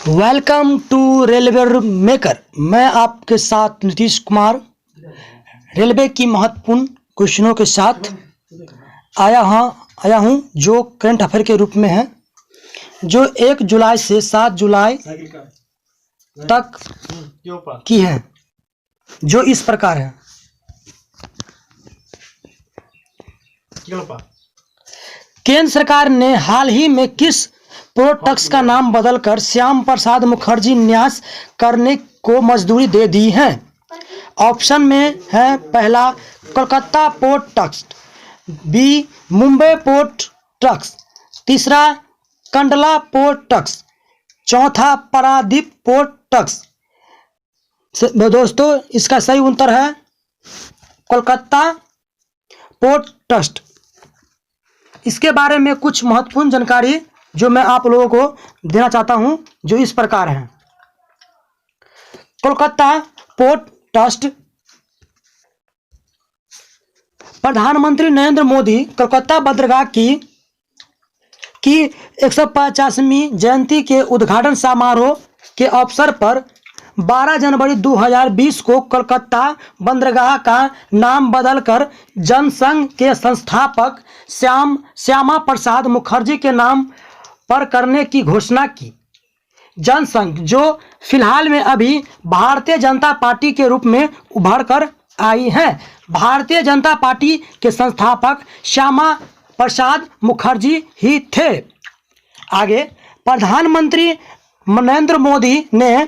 Welcome to railway maker. मैं आपके साथ नीतीश कुमार रेलवे की महत्वपूर्ण क्वेश्चनों के साथ आया हूं जो करंट अफेयर के रूप में है, जो 1 जुलाई से 7 जुलाई तक की है, जो इस प्रकार है। केंद्र सरकार ने हाल ही में किस प्रोडक्ट्स का नाम बदलकर श्याम प्रसाद मुखर्जी न्यास करने को मंजूरी दे दी है? ऑप्शन में है पहला Kolkata port trust, B Mumbai port trust, तीसरा कंडला पोर्ट ट्रस्ट, चौथा पारादीप पोर्ट ट्रस्ट। दोस्तों इसका सही उत्तर है कोलकाता पोर्ट ट्रस्ट। इसके बारे में कुछ महत्वपूर्ण जानकारी जो मैं आप लोगों को देना चाहता हूं, जो इस प्रकार है। कोलकाता पोर्ट ट्रस्ट, प्रधानमंत्री नरेंद्र मोदी कोलकाता बंदरगाह की 150वीं जयंती के उद्घाटन समारोह के अवसर पर 12 जनवरी 2020 को कोलकाता बंदरगाह का नाम बदलकर जनसंघ के संस्थापक श्यामा प्रसाद मुखर्जी के नाम पर करने की घोषणा की। जनसंघ जो फिलहाल में अभी भारतीय जनता पार्टी के रूप में उभर कर आई है। भारतीय जनता पार्टी के संस्थापक श्यामा प्रसाद मुखर्जी ही थे। आगे, प्रधानमंत्री नरेंद्र मोदी ने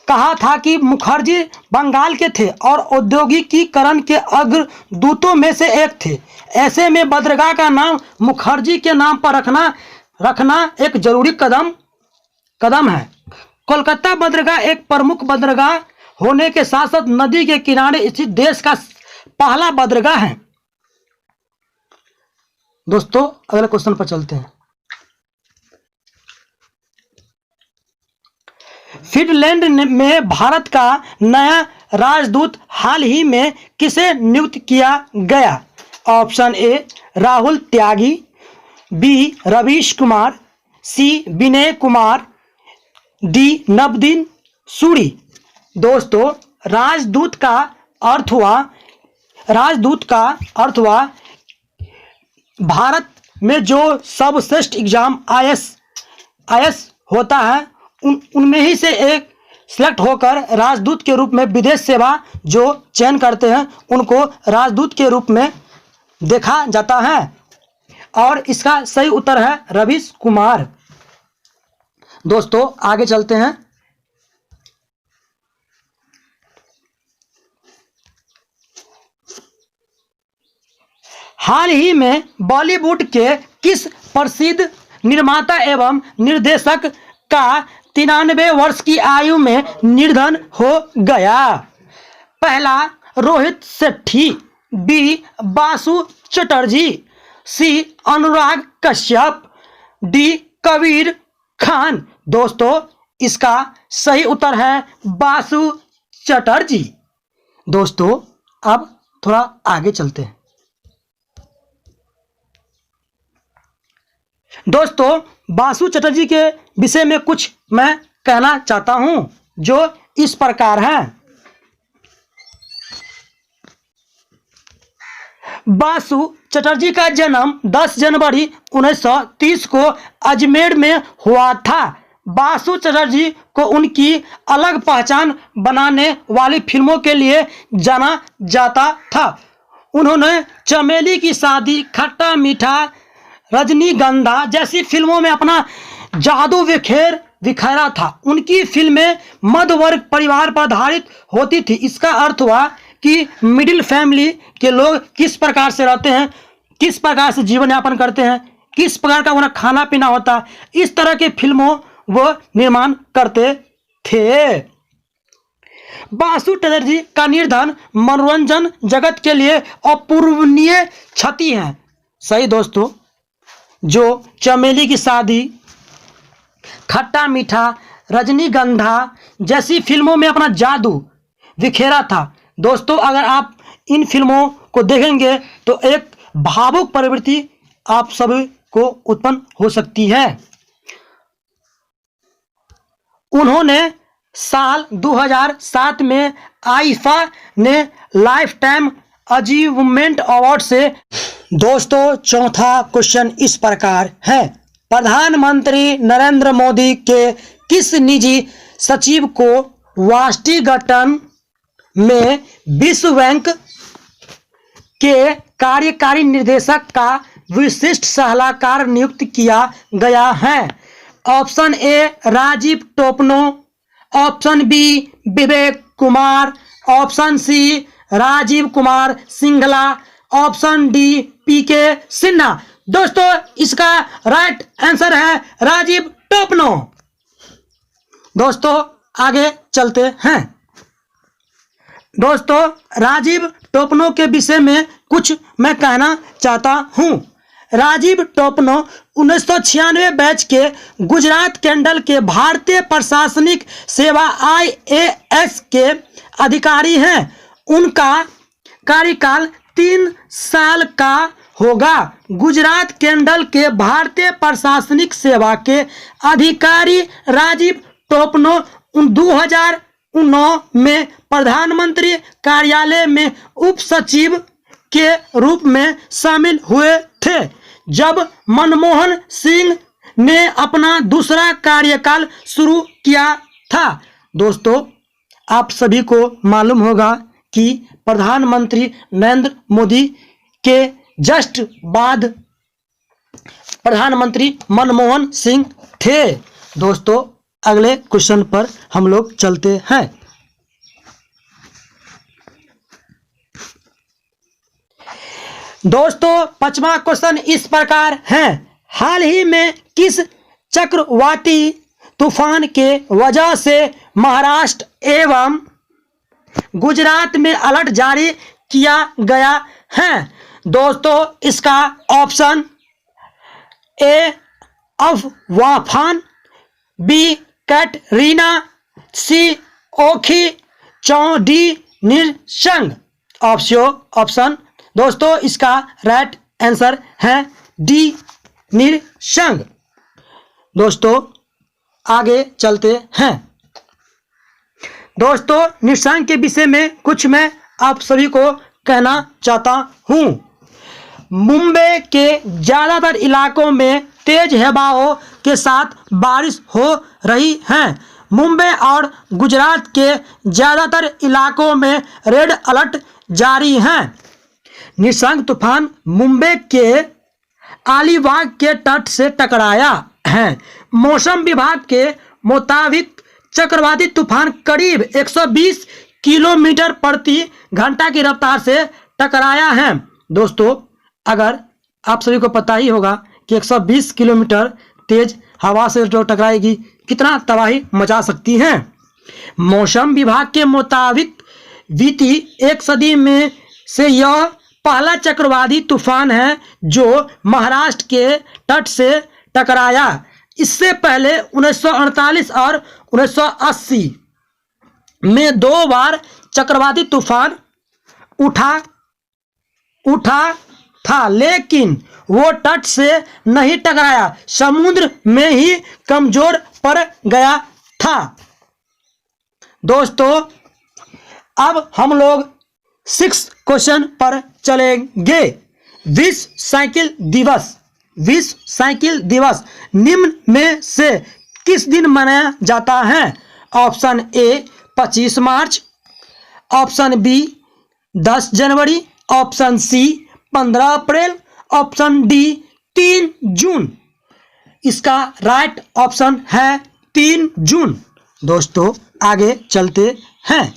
कहा था कि मुखर्जी बंगाल के थे और औद्योगिकीकरण के अग्रदूतों में से एक थे। ऐसे में बंदरगाह का नाम मुखर्जी के नाम पर रखना एक जरूरी कदम है। कोलकाता बंदरगाह एक प्रमुख बंदरगाह होने के साथ साथ नदी के किनारे स्थित देश का पहला बंदरगाह है। दोस्तों अगले क्वेश्चन पर चलते हैं। फिनलैंड में भारत का नया राजदूत हाल ही में किसे नियुक्त किया गया? Option A Rahul Tyagi, B Ravish Kumar, C Vinay Kumar, D Navdeep Suri. दोस्तों राजदूत का अर्थ हुआ भारत में जो सर्वश्रेष्ठ एग्जाम आईएएस होता है उनमें ही से एक सिलेक्ट होकर राजदूत के रूप में विदेश सेवा जो चयन करते हैं उनको राजदूत के रूप में देखा जाता है। और इसका सही उत्तर है रवीश कुमार। दोस्तों आगे चलते हैं। हाल ही में बॉलीवुड के किस प्रसिद्ध निर्माता एवं निर्देशक का 93 वर्ष की आयु में निधन हो गया? पहला रोहित शेट्टी, बी बासु चटर्जी, सी अनुराग कश्यप, डी कबीर खान। दोस्तों इसका सही उत्तर है बासु चटर्जी। दोस्तों अब थोड़ा आगे चलते हैं। दोस्तों बासु चटर्जी के विषय में कुछ मैं कहना चाहता हूं, जो इस प्रकार है। बासु चटर्जी का जन्म 10 जनवरी 1930 को अजमेर में हुआ था। बासु चटर्जी को उनकी अलग पहचान बनाने वाली फिल्मों के लिए जाना जाता था। उन्होंने चमेली की शादी, खट्टा मीठा, रजनीगंधा जैसी फिल्मों में अपना जादू बिखेरा था। उनकी फिल्में मध्य वर्ग परिवार पर आधारित होती थी। इसका अर्थ हुआ कि मिडिल फैमिली के लोग किस प्रकार से रहते हैं, किस प्रकार से जीवन यापन करते हैं, किस प्रकार का उन्हें खाना पीना होता है, इस तरह के फिल्मों वो निर्माण करते थे। बासु चटर्जी का निधन मनोरंजन जगत के लिए अपूर्वनीय क्षति है। सही दोस्तों, जो चमेली की शादी, खट्टा मीठा, रजनीगंधा जैसी फिल्मों में अपना जादू बिखेरा था। दोस्तों अगर आप इन फिल्मों को देखेंगे तो एक भावुक प्रवृत्ति आप सभी को उत्पन्न हो सकती है। उन्होंने साल 2007 में आईफा ने लाइफ टाइम अचीवमेंट अवार्ड से। दोस्तों चौथा क्वेश्चन इस प्रकार है, प्रधानमंत्री नरेंद्र मोदी के किस निजी सचिव को वाशिंगटन में विश्व बैंक के कार्यकारी निदेशक का विशिष्ट सलाहकार नियुक्त किया गया है? Option A Rajiv Topno, option B Vivek Kumar, option C Rajiv Kumar Singla, option D PK Sinha. दोस्तों इसका राइट आंसर है राजीव टोपनो। दोस्तों आगे चलते हैं। दोस्तों राजीव टोपनो के विषय में कुछ मैं कहना चाहता हूं। राजीव टोपनो 1996 बैच के गुजरात कैंडल के भारतीय प्रशासनिक सेवा IAS के अधिकारी हैं। उनका कार्यकाल 3 साल का होगा। गुजरात कैंडल के भारतीय प्रशासनिक सेवा के अधिकारी राजीव टोपनो 2009 में प्रधानमंत्री कार्यालय में उप सचिव के रूप में शामिल हुए थे जब मनमोहन सिंह ने अपना दूसरा कार्यकाल शुरू किया था। दोस्तों आप सभी को मालूम होगा कि प्रधानमंत्री नरेंद्र मोदी के जस्ट बाद प्रधानमंत्री मनमोहन सिंह थे। दोस्तों अगले क्वेश्चन पर हम लोग चलते हैं। दोस्तों 5वां क्वेश्चन इस प्रकार है, हाल ही में किस चक्रवाती तूफान के वजह से महाराष्ट्र एवं गुजरात में अलर्ट जारी किया गया है? दोस्तों इसका option A Amphan, B Katrina, C Ockhi, D Nisarga. Option दोस्तों इसका राइट आंसर है डी निसर्ग। दोस्तों आगे चलते हैं। दोस्तों निसर्ग के विषय में कुछ मैं आप सभी को कहना चाहता हूं। मुंबई के ज़्यादातर इलाकों में तेज हवाओं के साथ बारिश हो रही है। मुंबई और गुजरात के ज़्यादातर इलाकों में रेड अलर्ट जारी है। निसर्ग तूफान मुंबई के अलीबाग के तट से टकराया है। मौसम विभाग के मुताबिक चक्रवाती तूफान करीब 120 किलोमीटर प्रति घंटा की रफ्तार से टकराया है। दोस्तों अगर आप सभी को पता ही होगा कि 120 किलोमीटर तेज हवा से जो टकराएगी कितना तबाही मचा सकती है। मौसम विभाग के मुताबिक बीती एक सदी में से यह पहला चक्रवाती तूफान है जो महाराष्ट्र के तट से टकराया। इससे पहले 1948 और 1980 में 2 बार चक्रवाती तूफान उठा था, लेकिन वो तट से नहीं टकराया, समुद्र में ही कमजोर पड़ गया था। दोस्तों अब हम लोग 6 क्वेश्चन पर चलेंगे। विश्व साइकिल दिवस निम्न में से किस दिन मनाया जाता है? Option A 25 March, option B 10 जनवरी, option C 15 April, option D 3 June. इसका राइट ऑप्शन है 3 जून। दोस्तों आगे चलते हैं।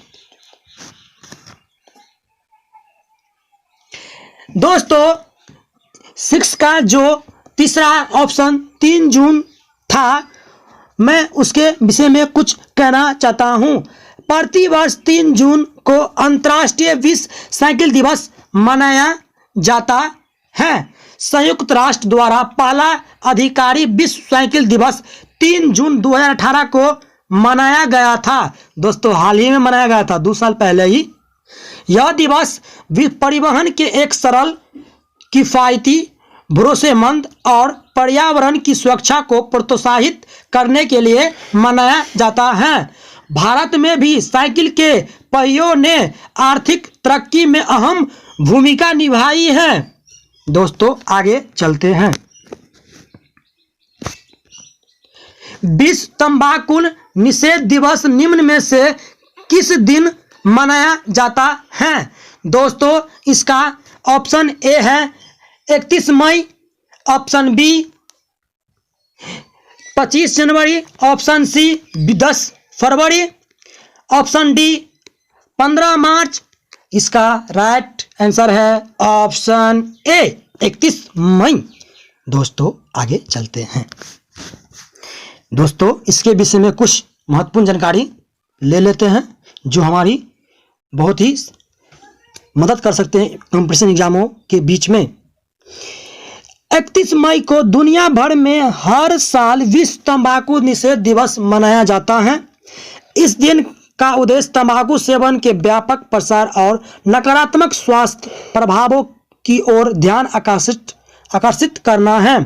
दोस्तों 6 का जो तीसरा ऑप्शन 3 जून था, मैं उसके विषय में कुछ कहना चाहता हूं। प्रतिवर्ष 3 जून को अंतर्राष्ट्रीय विश्व साइकिल दिवस मनाया जाता है। संयुक्त राष्ट्र द्वारा पहला आधिकारिक विश्व साइकिल दिवस 3 जून 2018 को मनाया गया था। दोस्तों हाल ही में मनाया गया था, 2 साल पहले ही। यह दिवस परिवहन के एक सरल, किफ़ायती, भरोसेमंद और पर्यावरण की सुरक्षा को प्रोत्साहित करने के लिए मनाया जाता है। भारत में भी साइकिल के पहियों ने आर्थिक तरक्की में अहम भूमिका निभाई है। दोस्तों आगे चलते हैं। विश्व तंबाकू निषेध दिवस निम्न में से किस दिन मनाया जाता है? दोस्तों इसका ऑप्शन ए है 31 मई, ऑप्शन बी 25 जनवरी, ऑप्शन सी 10 फरवरी, ऑप्शन डी 15 मार्च। इसका राइट आंसर है ऑप्शन ए 31 मई। दोस्तों आगे चलते हैं। दोस्तों इसके विषय में कुछ महत्वपूर्ण जानकारी ले लेते हैं जो हमारी बहुत ही मदद कर सकते हैं कंपटीशन एग्जामों के बीच में। 31 मई को दुनिया भर में हर साल विश्व तंबाकू निषेध दिवस मनाया जाता है। इस दिन का उद्देश्य तंबाकू सेवन के व्यापक प्रसार और नकारात्मक स्वास्थ्य प्रभावों की ओर ध्यान आकर्षित करना है।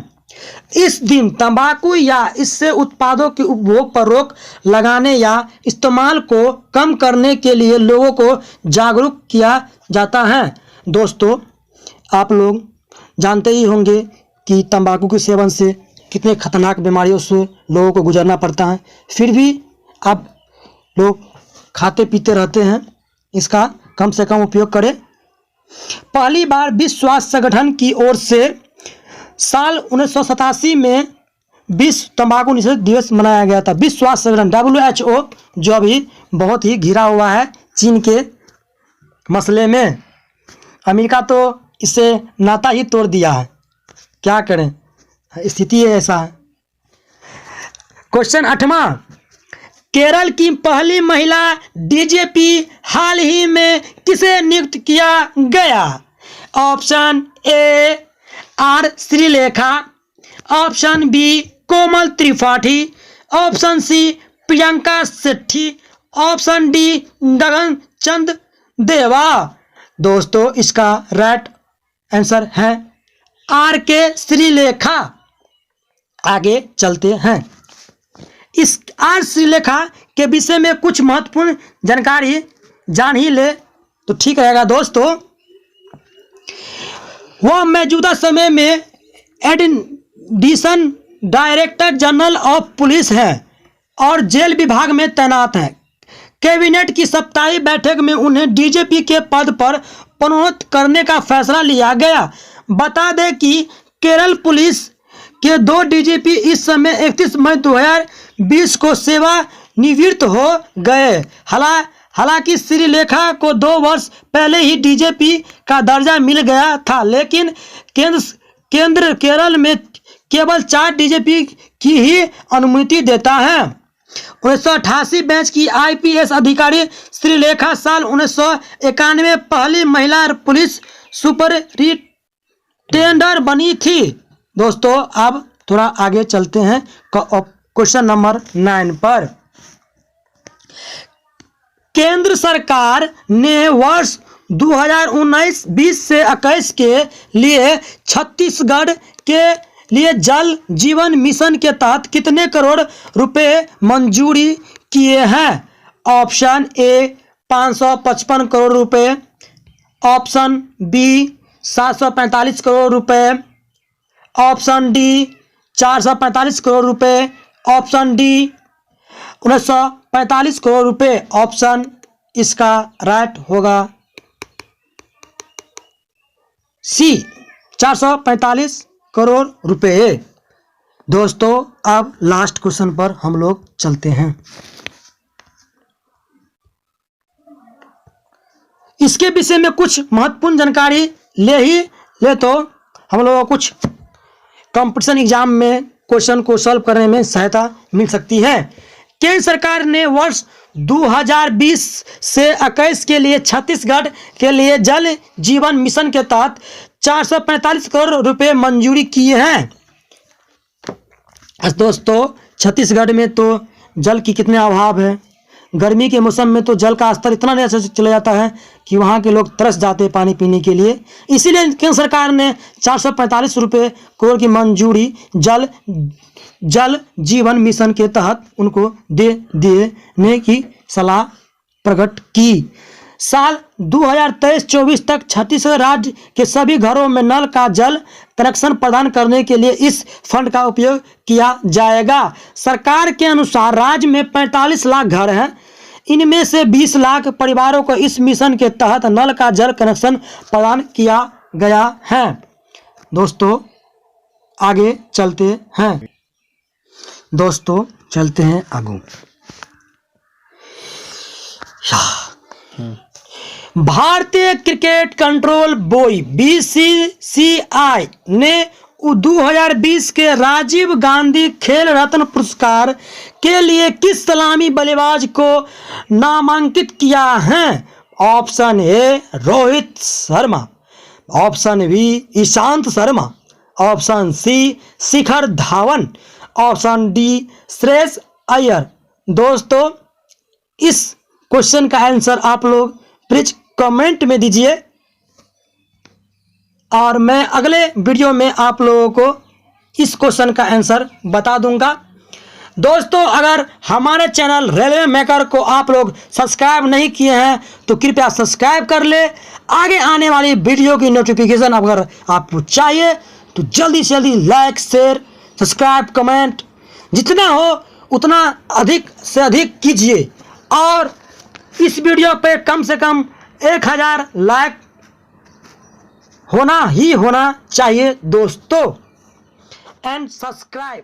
इस दिन तंबाकू या इससे उत्पादों के उपभोग पर रोक लगाने या इस्तेमाल को कम करने के लिए लोगों को जागरूक किया जाता है। दोस्तों आप लोग जानते ही होंगे कि तंबाकू के सेवन से कितने खतरनाक बीमारियों से लोगों को गुजरना पड़ता है, फिर भी आप लोग खाते पीते रहते हैं। इसका कम से कम उपयोग करें। पहली बार विश्व स्वास्थ्य संगठन की ओर से साल 1987 में विश्व तंबाकू निषेध दिवस मनाया गया था। विश्व स्वास्थ्य संगठन WHO जो अभी बहुत ही घिरा हुआ है चीन के मसले में। अमेरिका तो इससे नाता ही तोड़ दिया है, क्या करें, स्थिति ऐसा है। क्वेश्चन 8वां, केरल की पहली महिला DGP हाल ही में किसे नियुक्त किया गया? Option A R Srilekha, option B Komal Tripathi, option C Priyanka Sethi, option D Gagan Chand Deva. दोस्तों इसका राइट आंसर है RK श्रीलेखा। आगे चलते हैं। इस R श्रीलेखा के विषय में कुछ महत्वपूर्ण जानकारी जान ही ले तो ठीक रहेगा। दोस्तों वह मौजूदा समय में additional director general of police है और जेल विभाग में तैनात है। कैबिनेट की साप्ताहिक बैठक में उन्हें DGP के पद पर प्रोन्नत करने का फैसला लिया गया। बता दें कि केरल पुलिस के 2 DGP इस समय 31 मई 2020 को सेवानिवृत्त हो गए। हालांकि श्रीलेखा को 2 वर्ष पहले ही DGP का दर्जा मिल गया था, लेकिन केंद्र केरल में केवल 4 DGP की ही अनुमति देता है। 1988 बैच की IPS अधिकारी श्रीलेखा साल 1991 पहली महिला पुलिस सुपरिटेंडेंट बनी थी। दोस्तों अब थोड़ा आगे चलते हैं क्वेश्चन नंबर 9 पर। केंद्र सरकार ने वर्ष 2019-20 से 21 के लिए छत्तीसगढ़ के लिए जल जीवन मिशन के तहत कितने करोड़ रुपए मंजूरी किए हैं? ऑप्शन ए 555 करोड़ रुपए, ऑप्शन बी 745 करोड़ रुपए, ऑप्शन डी 445 करोड़ रुपए, ऑप्शन डी 1945 करोड़ रुपए। ऑप्शन इसका राइट होगा सी 445 करोड़ रुपए। दोस्तों अब लास्ट क्वेश्चन पर हम लोग चलते हैं। इसके विषय में कुछ महत्वपूर्ण जानकारी ले तो हम लोगों को कुछ कंपटीशन एग्जाम में क्वेश्चन को सॉल्व करने में सहायता मिल सकती है। केंद्र सरकार ने वर्ष 2020 से 21 के लिए छत्तीसगढ़ के लिए जल जीवन मिशन के तहत 445 करोड़ रुपए मंजूरी किए हैं। दोस्तों छत्तीसगढ़ में तो जल की कितने अभाव है। गर्मी के मौसम में तो जल का स्तर इतना नीचे चला जाता है कि वहाँ के लोग तरस जाते हैं पानी पीने के लिए। इसीलिए केंद्र सरकार ने 445 रुपये करोड़ की मंजूरी जल जीवन मिशन के तहत उनको दे देने की सलाह प्रकट की। साल 2023-24 तक छत्तीसगढ़ राज्य के सभी घरों में नल का जल कनेक्शन प्रदान करने के लिए इस फंड का उपयोग किया जाएगा। सरकार के अनुसार राज्य में 45 लाख घर हैं, इनमें से 20 लाख परिवारों को इस मिशन के तहत नल का जल कनेक्शन प्रदान किया गया है। दोस्तों आगे चलते हैं, आगे। भारतीय क्रिकेट कंट्रोल बोर्ड BCCI ने 2020 के राजीव गांधी खेल रत्न पुरस्कार के लिए किस सलामी बल्लेबाज को नामांकित किया है? Option A Rohit Sharma, option B Ishant Sharma, option C Shikhar Dhawan, option D Shreyas Iyer. दोस्तों इस क्वेश्चन का आंसर आप लोग प्लीज कमेंट में दीजिए और मैं अगले वीडियो में आप लोगों को इस क्वेश्चन का आंसर बता दूंगा। दोस्तों अगर हमारे चैनल रेलवे मेकर को आप लोग सब्सक्राइब नहीं किए हैं तो कृपया सब्सक्राइब कर ले। आगे आने वाली वीडियो की नोटिफिकेशन अगर आपको चाहिए तो जल्दी से जल्दी लाइक शेयर सब्सक्राइब कमेंट जितना हो उतना अधिक से अधिक कीजिए और इस वीडियो पे कम से कम 1000 लाइक होना चाहिए दोस्तों। And subscribe.